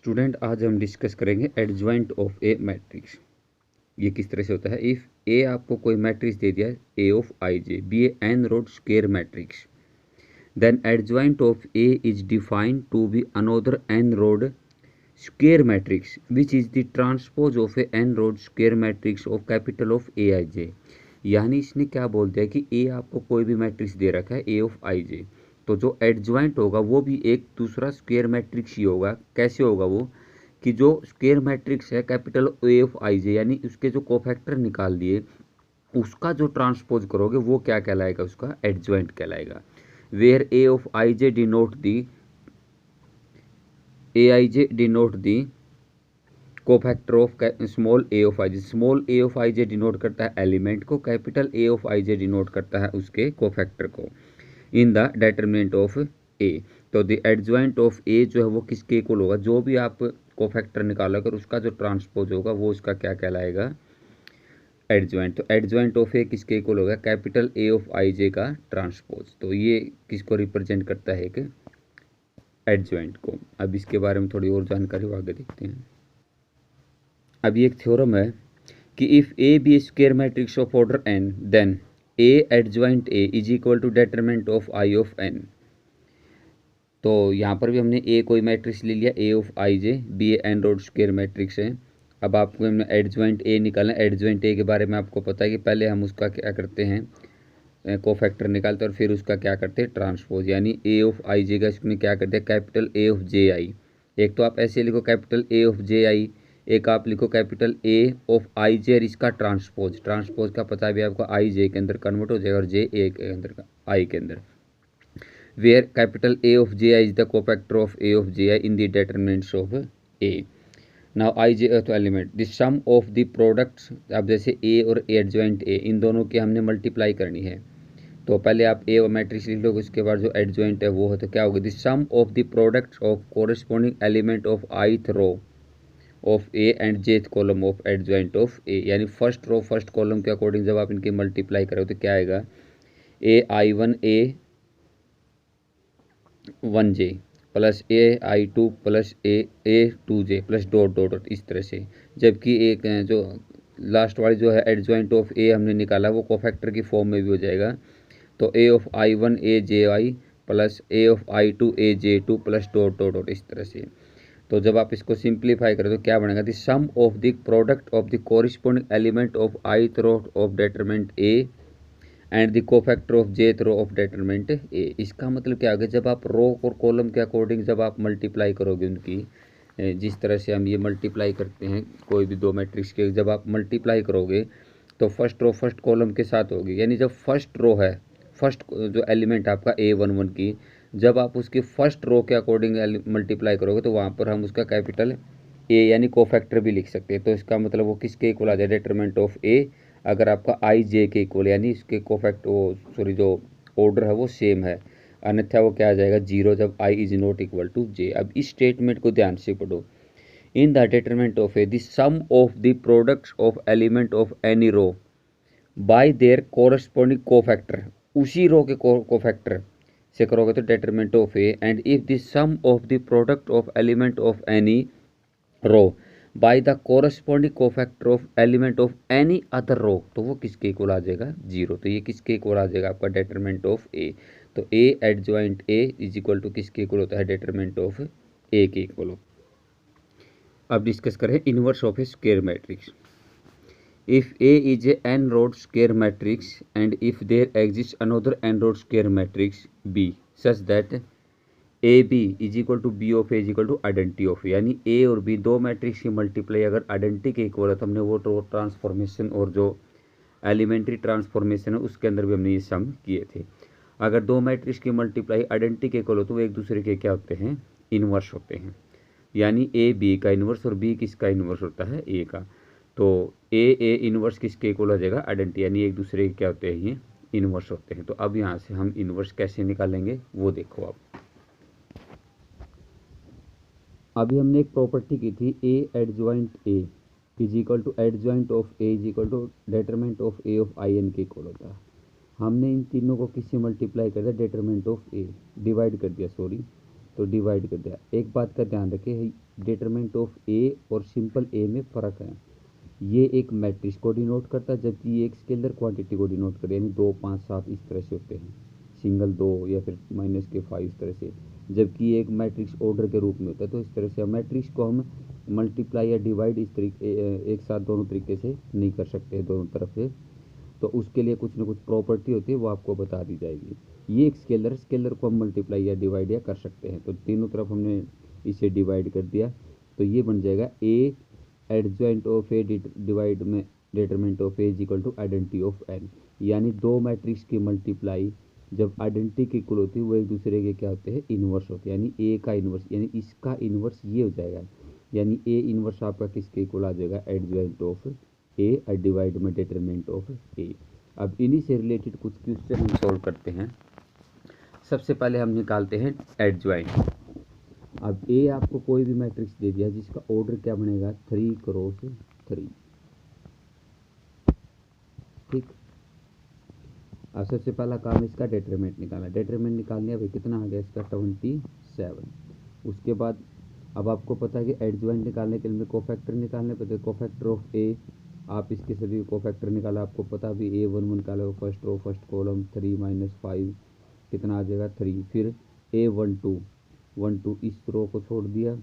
Student, आज हम discuss करेंगे एडजॉइंट ऑफ ए मैट्रिक्स। ये किस तरह से होता है। इफ़ ए आपको कोई मैट्रिक्स दे दिया, A of I J be a n rowed square matrix, then adjoint of A is defined to be another n rowed square matrix which is the transpose of a n rowed square matrix of capital of A I J. यानी इसने क्या बोल दिया कि ए आपको कोई भी matrix दे रखा है ए ऑफ आई जे, तो जो एडजॉइंट होगा वो भी एक दूसरा स्क्वायर मैट्रिक्स ही होगा। कैसे होगा वो कि जो स्क्वायर मैट्रिक्स है capital A of I J, यानी उसके जो कोफैक्टर निकाल दिए उसका जो ट्रांसपोज करोगे वो क्या कहलाएगा, उसका एडजॉइंट कहलाएगा। Where A of I J denote the A I J denote the cofactor of small A of I J. Small A of I J denote करता है एलिमेंट को, capital A of I J denote करता है उसके cofactor को in the determinant of A. तो the adjoint of ए जो है वो किसके इक्वल होगा, जो भी आप कोफैक्टर निकालो अगर उसका जो ट्रांसपोज होगा वो उसका क्या कहलाएगा, एडजॉइंट। तो एडजॉइंट ऑफ ए किसके इक्वल होगा, कैपिटल ए ऑफ आई जे का ट्रांसपोज। तो ये किसको रिप्रेजेंट करता है, एक एडजॉइंट को। अब इसके बारे में थोड़ी और जानकारी आगे देखते हैं। अब ये एक थ्योरम है कि if A be square matrix of order N then A adjoint A is equal to determinant of I of N. तो यहाँ पर भी हमने ए कोई मैट्रिक्स ले लिया A of I J, be a n rowed square matrix है। अब आपको हमने एडजॉइंट ए निकालना है। एडजॉइंट ए के बारे में आपको पता है कि पहले हम उसका क्या करते हैं, कोफैक्टर निकालते हैं और फिर उसका क्या करते हैं, ट्रांसपोज। यानी ए ऑफ आई जे का इसने क्या कर दिया, कैपिटल ए ऑफ जे आई। एक तो आप ऐसे लिखो कैपिटल ए ऑफ जे आई, एक आप लिखो कैपिटल ए ऑफ आई जे और इसका ट्रांसपोज। ट्रांसपोज का पता भी आपको आई जे के अंदर कन्वर्ट हो जाएगा और जे ए के अंदर आई के अंदर। Where capital A of J I is the cofactor of A of J I in the determinants of A. Now I J तो element the sum of the products. अब जैसे ए और एडजॉइंट ए, इन दोनों की हमने multiply करनी है, तो पहले आप ए मैट्रिक्स लिख लोगे, उसके बाद जो एडजॉइंट है वो है, तो क्या होगा, the sum of the products of corresponding element of ith row of A and jth column of adjoint of A. यानी फर्स्ट रो फर्स्ट कॉलम के अकॉर्डिंग जब आप इनकी मल्टीप्लाई करोगे तो क्या आएगा, A I one A one J plus A I two plus A two J plus dot dot dot, इस तरह से। जबकि एक जो लास्ट वाली जो है एडजॉइंट ऑफ ए हमने निकाला वो कोफैक्टर की फॉर्म में भी हो जाएगा। तो A of I one A J I plus A of I two A J two plus dot dot dot, इस तरह से। तो जब आप इसको सिंप्लीफाई करें तो क्या बनेगा, the sum of the product of the corresponding element of I row of determinant A and the cofactor of jth row of determinant ए। इसका मतलब क्या होगा, जब आप रो और कॉलम के अकॉर्डिंग जब आप मल्टीप्लाई करोगे उनकी, जिस तरह से हम ये मल्टीप्लाई करते हैं कोई भी दो मैट्रिक्स के, जब आप मल्टीप्लाई करोगे तो फर्स्ट रो फर्स्ट कॉलम के साथ होगी। यानी जब फर्स्ट रो है, फर्स्ट जो एलिमेंट आपका ए वन वन की, जब आप उसकी फर्स्ट रो के अकॉर्डिंग मल्टीप्लाई करोगे तो वहाँ पर हम उसका कैपिटल ए यानी कोफैक्टर भी लिख सकते हैं। तो इसका मतलब वो किसके इक्वल आ जाए, डिटरमिनेंट ऑफ ए, अगर आपका आई जे के इक्वल, यानी इसके कोफैक्ट वो सॉरी जो ऑर्डर है वो सेम है, अन्यथा वो क्या आ जाएगा, जीरो, जब I is not equal to J. अब इस स्टेटमेंट को ध्यान से पढ़ो। In the determinant of A the sum of the products of element of any row by their corresponding cofactor, उसी रो के कोफैक्टर से करोगे तो determinant of A. And if the sum of the product of element of any row by the corresponding cofactor of element of any other row, तो वो किसके equal आ जाएगा, जीरो। तो ये किसके इक्वल आ जाएगा, आपका डिटरमिनेंट ऑफ ए। तो A adjoint A is equal to किसके इक्वल होता है, डिटरमिनेंट ऑफ ए के इक्वल हो। अब डिस्कस करें inverse of A square matrix. If A is a n-rod square matrix and if there exists another n-rod square matrix B such that AB is equal to B of A is equal to identity of A, यानी A और B दो matrix की multiply अगर identity के equal है तो हमने वो ट्रांसफॉर्मेशन और जो एलिमेंट्री ट्रांसफॉर्मेशन है उसके अंदर भी हमने ये सम किए थे। अगर दो मैट्रिक्स की मल्टीप्लाई आइडेंटिटी के इक्वल हो तो वो एक दूसरे के क्या होते हैं, इनवर्स होते हैं। यानी ए बी का इनवर्स और बी किसका इनवर्स होता है, ए का। तो ए इनवर्स किसके इक्वल हो जाएगा, आइडेंटिटी, यानी एक दूसरे के क्या होते हैं, ये इनवर्स होते हैं। तो अब यहाँ से हम इनवर्स कैसे निकालेंगे वो देखो। अब अभी हमने एक प्रॉपर्टी की थी A adjoint A is equal to adjoint of A is equal to determinant of A of I N के इक्वल होता है। हमने इन तीनों को किससे मल्टीप्लाई कर दिया, डिटरमिनेंट ऑफ ए डिवाइड कर दिया, सॉरी तो डिवाइड कर दिया। एक बात का ध्यान रखें, डिटरमिनेंट ऑफ ए और सिंपल ए में फ़र्क है। ये एक मैट्रिक्स को डिनोट करता है, जबकि ये एक स्केलर क्वांटिटी को डिनोट करता है, यानी 2, 5, 7 इस तरह से होते हैं, सिंगल 2 या फिर -5 इस तरह से, जबकि ये एक मैट्रिक्स ऑर्डर के रूप में होता है। तो इस तरह से मैट्रिक्स को हम मल्टीप्लाई या डिवाइड इस तरीके एक साथ दोनों तरीके से नहीं कर सकते दोनों तरफ से, तो उसके लिए कुछ ना कुछ प्रॉपर्टी होती है, वो आपको बता दी जाएगी। ये एक स्केलर को हम मल्टीप्लाई या डिवाइड या कर सकते हैं। तो तीनों तरफ हमने इसे डिवाइड कर दिया, तो ये बन जाएगा A adjoint of A divide में determinant of A is equal to identity of N, यानी दो मैट्रिक्स की मल्टीप्लाई जब आइडेंटिटी की इक्वल होती है वो एक दूसरे के क्या होते हैं, इन्वर्स होते हैं। यानी ए का इन्वर्स, यानी इसका इन्वर्स ये हो जाएगा, यानी ए इन्वर्स आपका किसके इक्वल आ जाएगा, एडजॉइंट ऑफ ए डिवाइड में डिटरमिनेंट ऑफ ए। अब इन्हीं से रिलेटेड कुछ क्वेश्चन हम सॉल्व करते हैं। सबसे पहले हम निकालते हैं एडजॉइंट। अब ए आपको कोई भी मैट्रिक्स दे दिया जिसका ऑर्डर क्या बनेगा, 3 क्रॉस 3, ठीक। अब सबसे पहला काम इसका डिटरमिनेंट निकालना। डिटरमिनेंट निकाल लिया भाई, कितना आ गया इसका 27। उसके बाद अब आपको पता है कि एडजॉइंट निकालने के लिए कोफैक्टर निकालने पड़ते हैं। कोफैक्टर ऑफ ए, आप इसके सभी कोफैक्टर निकाला, आपको पता भी A11 निकालो, फर्स्ट रो फर्स्ट कॉलम 3 - 5 कितना आ जाएगा 3। फिर A12 इस रो को छोड़ दिया,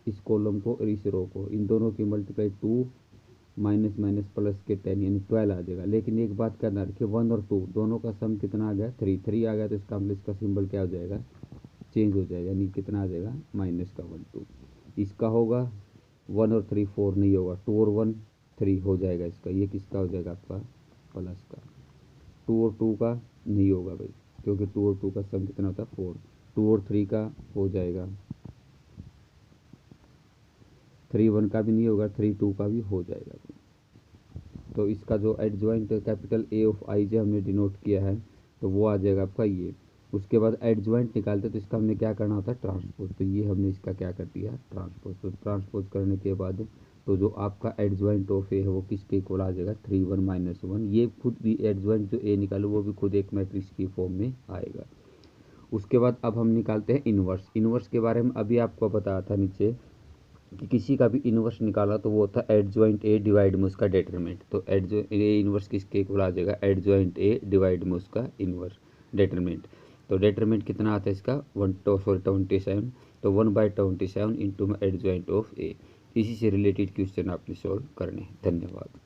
इस कॉलम को और इस रो को, इन दोनों की मल्टीप्लाई 2 माइनस माइनस प्लस के 10 यानी 12 आ जाएगा। लेकिन एक बात का ध्यान रखिए, 1 और 2 दोनों का सम कितना आ गया, 3 आ गया, तो इसका मतलब इसका सिंबल क्या हो जाएगा, चेंज हो जाएगा, यानी कितना आ जाएगा माइनस का 1 2। इसका होगा 1 और 3 4 नहीं होगा, 2 और 1 3 हो जाएगा इसका, ये किसका हो जाएगा आपका प्लस का। 2 और 2 का नहीं होगा भाई, क्योंकि 2 और 2 का सम कितना होता है 4। 2 और 3 का हो जाएगा, 3 1 का भी नहीं होगा, 3 2 का भी हो जाएगा। तो इसका जो एडजॉइंट कैपिटल ए ऑफ आई जो हमने डिनोट किया है, तो वो आ जाएगा आपका ये। उसके बाद एडजॉइंट निकालते तो इसका हमने क्या करना होता है, ट्रांसपोज। तो ये हमने इसका क्या कर दिया, ट्रांसपोज। तो ट्रांसपोज करने के बाद तो जो आपका एडजॉइंट ऑफ ए है वो किसके इक्वल आ जाएगा, 3 1 - 1। ये खुद भी एडजॉइंट जो ए निकालो वो भी खुद एक मैट्रिक्स की फॉर्म में आएगा। उसके बाद अब हम निकालते हैं इन्वर्स। इन्वर्स के बारे में अभी आपको बताया था नीचे कि किसी का भी इन्वर्स निकाला तो वो होता है एडजॉइंट ए डिवाइड में उसका डिटरमिनेंट। तो ए इन्वर्स किसके इक्वल आ जाएगा, एडजॉइंट ए डिवाइड में उसका इन्वर्स डिटरमिनेंट। तो डिटरमिनेंट कितना आता है इसका 27। तो 1/27 इंटू में एडजॉइंट ऑफ ए। इसी से रिलेटेड क्वेश्चन आपने सॉल्व करने हैं। धन्यवाद।